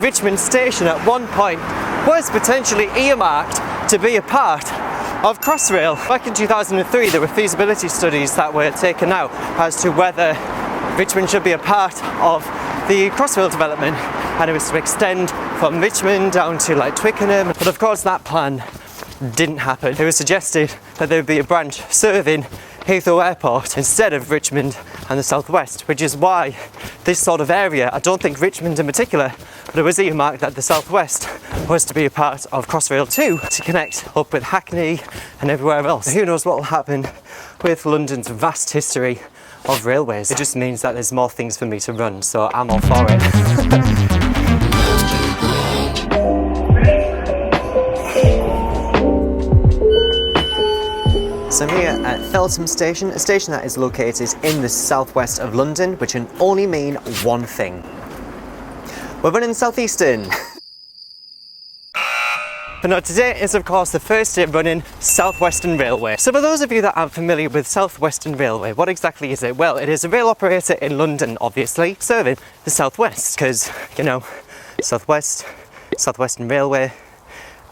Richmond Station at one point was potentially earmarked to be a part of Crossrail. Back in 2003 there were feasibility studies that were taken out as to whether Richmond should be a part of the Crossrail development, and it was to extend from Richmond down to like Twickenham, but of course that plan didn't happen. It was suggested that there would be a branch serving Heathrow Airport instead of Richmond and the southwest, which is why this sort of area, I don't think Richmond in particular, but it was earmarked that the southwest was to be a part of Crossrail 2 to connect up with Hackney and everywhere else. Who knows what will happen with London's vast history of railways. It just means that there's more things for me to run, so I'm all for it. So I'm here at Feltham Station, a station that is located in the southwest of London, which can only mean one thing. We're running South Eastern. But no, today is of course the first day running South Western Railway. So for those of you that aren't familiar with South Western Railway, what exactly is it? Well, it is a rail operator in London, obviously, serving the southwest, because, you know, Southwest, South Western Railway,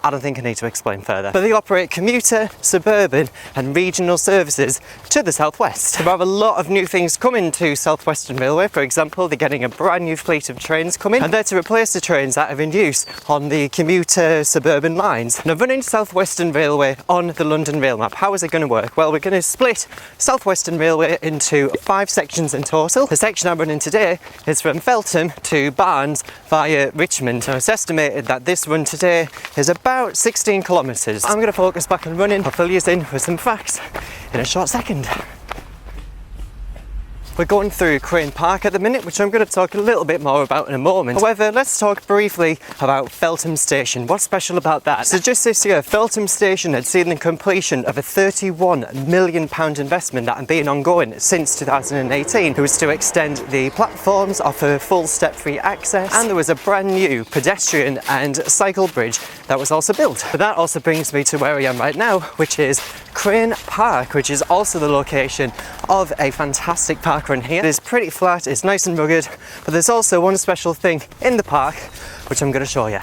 I don't think I need to explain further. But they operate commuter, suburban and regional services to the southwest. There are a lot of new things coming to South Western Railway. For example, they're getting a brand new fleet of trains coming, and they're to replace the trains that are in use on the commuter suburban lines. Now, running South Western Railway on the London rail map, how is it going to work? Well, we're going to split South Western Railway into 5 sections in total. The section I'm running today is from Feltham to Barnes via Richmond. Now, it's estimated that this run today is about 16 kilometres. I'm going to focus back on running. I'll fill you in with some facts in a short second. We're going through Crane Park at the minute, which I'm going to talk a little bit more about in a moment. However, let's talk briefly about Feltham Station. What's special about that? So just this year, Feltham Station had seen the completion of a £31 million investment that had been ongoing since 2018. It was to extend the platforms, offer full step-free access, and there was a brand new pedestrian and cycle bridge that was also built. But that also brings me to where I am right now, which is Crane Park, which is also the location of a fantastic park run here. It is pretty flat, it's nice and rugged, but there's also one special thing in the park which I'm going to show you.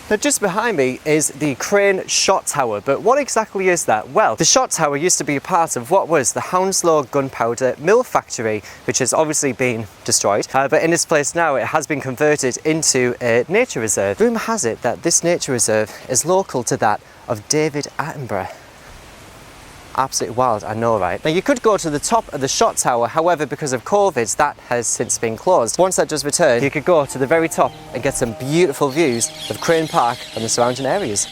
Now, just behind me is the Crane Shot Tower, but what exactly is that? Well, the Shot Tower used to be a part of what was the Hounslow Gunpowder Mill Factory, which has obviously been destroyed, but in its place now it has been converted into a nature reserve. Rumour has it that this nature reserve is local to that of David Attenborough. Absolutely wild, I know, right? Now, you could go to the top of the Shot Tower, however, because of COVID, that has since been closed. Once that does return, you could go to the very top and get some beautiful views of Crane Park and the surrounding areas.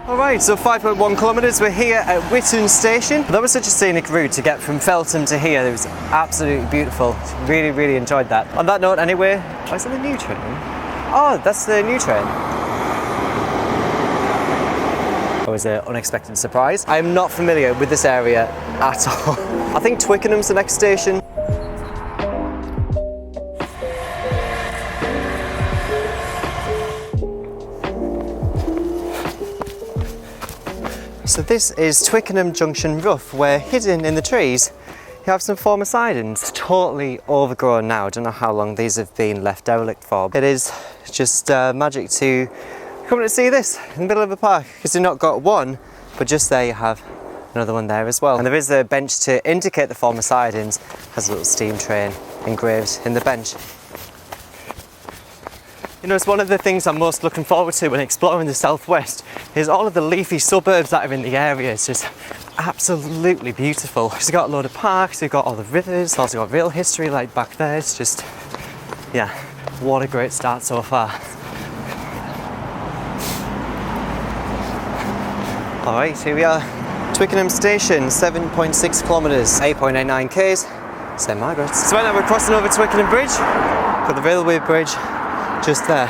Alright, so 5.1 kilometres, we're here at Whitton Station. That was such a scenic route to get from Feltham to here. It was absolutely beautiful. Really, really enjoyed that. On that note, anyway, oh, is it the new train? Oh, that's the new train. It was an unexpected surprise. I am not familiar with this area at all. I think Twickenham's the next station. So this is Twickenham Junction Rough, where hidden in the trees you have some former sidings. It's totally overgrown now. I don't know how long these have been left derelict for. It is just magic to come to see this in the middle of a park, because you've not got one, but just there you have another one there as well. And there is a bench to indicate the former sidings. Has a little steam train engraved in the bench. You know, it's one of the things I'm most looking forward to when exploring the southwest is all of the leafy suburbs that are in the area. It's just absolutely beautiful. It's got a load of parks, you've got all the rivers, it's also got real history like back there. It's just, yeah, what a great start so far. Alright, here we are. Twickenham Station, 7.6 kilometres, 8.89 k's, St Margaret's. So right now we're crossing over Twickenham Bridge, got the railway bridge just there.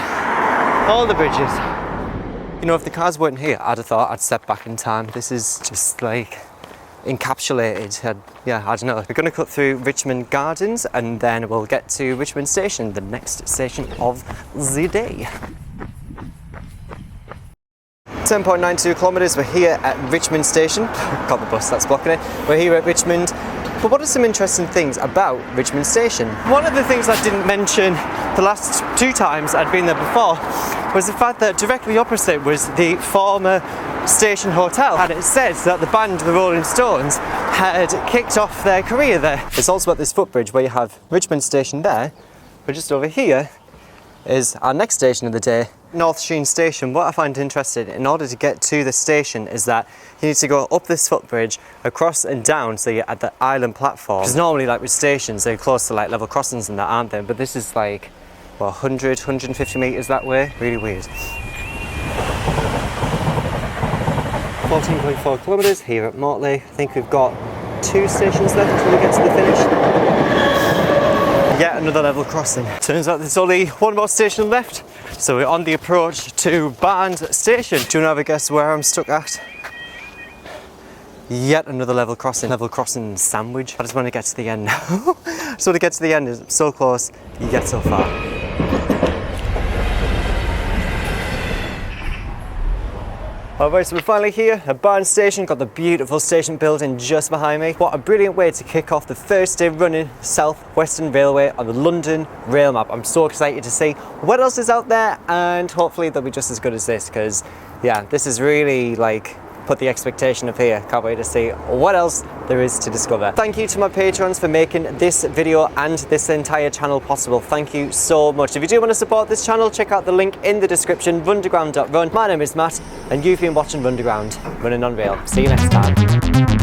All the bridges. You know, if the cars weren't here, I'd have thought I'd step back in time. This is just like encapsulated. Yeah, I don't know. We're going to cut through Richmond Gardens and then we'll get to Richmond Station, the next station of the day. 10.92 kilometres, we're here at Richmond Station. Got the bus that's blocking it. We're here at Richmond. But what are some interesting things about Richmond Station? One of the things I didn't mention the last 2 times I'd been there before was the fact that directly opposite was the former Station Hotel, and it says that the band the Rolling Stones had kicked off their career there. It's also at this footbridge where you have Richmond Station there, but just over here is our next station of the day, North Sheen Station. What I find interesting, in order to get to the station, is that you need to go up this footbridge, across and down, so you're at the island platform. Because normally, like with stations, they're close to like level crossings and that, aren't they? But this is like, well, 100, 150 metres that way. Really weird. 14.4 kilometres here at Mortley. I think we've got 2 stations left until we get to the finish. Yet another level crossing. Turns out there's only 1 more station left, so we're on the approach to Barnes Station. Do you want to have a guess where I'm stuck at? Yet another level crossing. Level crossing sandwich. I just want to get to the end now. So to get to the end is so close, you get so far. Alright, so we're finally here at Barnes Station. Got the beautiful station building just behind me. What a brilliant way to kick off the first day running South Western Railway on the London rail map. I'm so excited to see what else is out there, and hopefully they'll be just as good as this, because yeah, this is really like put the expectation up here. Can't wait to see what else there is to discover. Thank you to my patrons for making this video and this entire channel possible. Thank you so much. If you do want to support this channel, check out the link in the description, runderground.run. My name is Matt, and you've been watching Runderground, running on rail. See you next time.